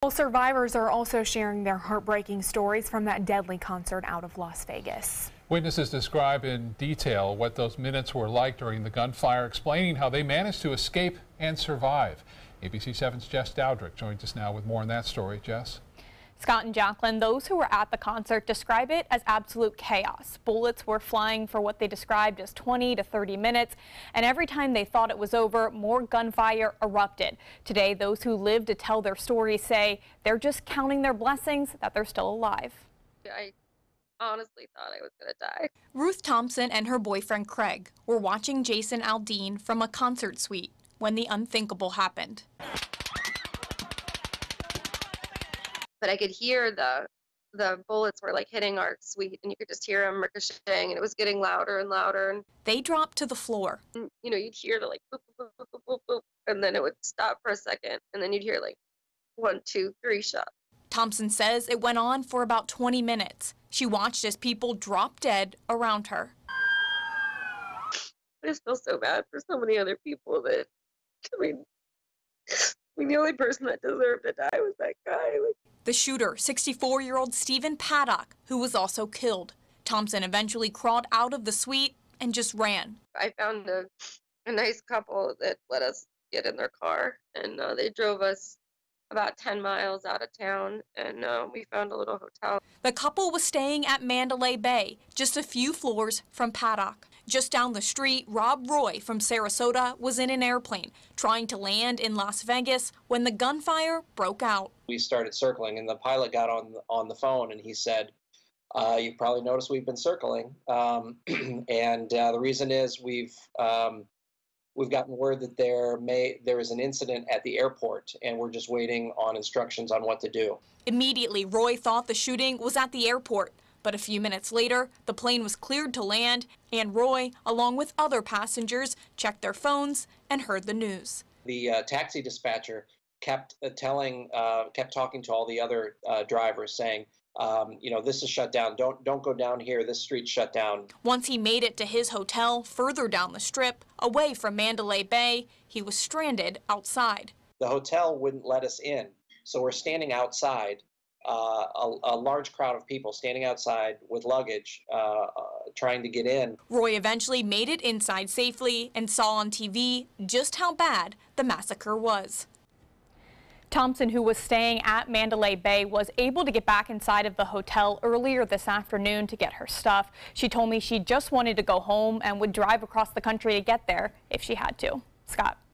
Well, survivors are also sharing their heartbreaking stories from that deadly concert out of Las Vegas. Witnesses describe in detail what those minutes were like during the gunfire, explaining how they managed to escape and survive. ABC 7's Jess Dowdrick joins us now with more on that story. Jess? Scott and Jacqueline, those who were at the concert describe it as absolute chaos. Bullets were flying for what they described as 20 to 30 minutes, and every time they thought it was over, more gunfire erupted. Today, those who lived to tell their stories say they're just counting their blessings that they're still alive. I honestly thought I was going to die. Ruth Thompson and her boyfriend Craig were watching Jason Aldean from a concert suite when the unthinkable happened. But I could hear the bullets were like hitting our suite, and you could just hear them ricocheting, and it was getting louder and louder. And they dropped to the floor. you know, you'd hear the like boop, boop, boop, boop, boop, boop, and then it would stop for a second, and then you'd hear like 1, 2, 3 shots. Thompson says it went on for about 20 minutes. She watched as people dropped dead around her. I just feel so bad for so many other people that, I mean, the only person that deserved to die was that guy. The shooter, 64-year-old Stephen Paddock, who was also killed. Thompson eventually crawled out of the suite and just ran. I found a nice couple that let us get in their car, and they drove us about 10 miles out of town, and we found a little hotel. The couple was staying at Mandalay Bay, just a few floors from Paddock. Just down the street, Rob Roy from Sarasota was in an airplane trying to land in Las Vegas when the gunfire broke out. We started circling, and the pilot got on the phone, and he said, "You probably noticed we've been circling, and the reason is we've gotten word that there is an incident at the airport, and we're just waiting on instructions on what to do." Immediately, Roy thought the shooting was at the airport. But a few minutes later, the plane was cleared to land, and Roy, along with other passengers, checked their phones and heard the news. The taxi dispatcher kept talking to all the other drivers, saying, you know, this is shut down. Don't go down here. This street's shut down. Once he made it to his hotel further down the strip, away from Mandalay Bay, he was stranded outside. The hotel wouldn't let us in, so we're standing outside. A large crowd of people standing outside with luggage trying to get in. Roy eventually made it inside safely and saw on TV just how bad the massacre was. Thompson, who was staying at Mandalay Bay, was able to get back inside of the hotel earlier this afternoon to get her stuff. She told me she just wanted to go home and would drive across the country to get there if she had to. Scott.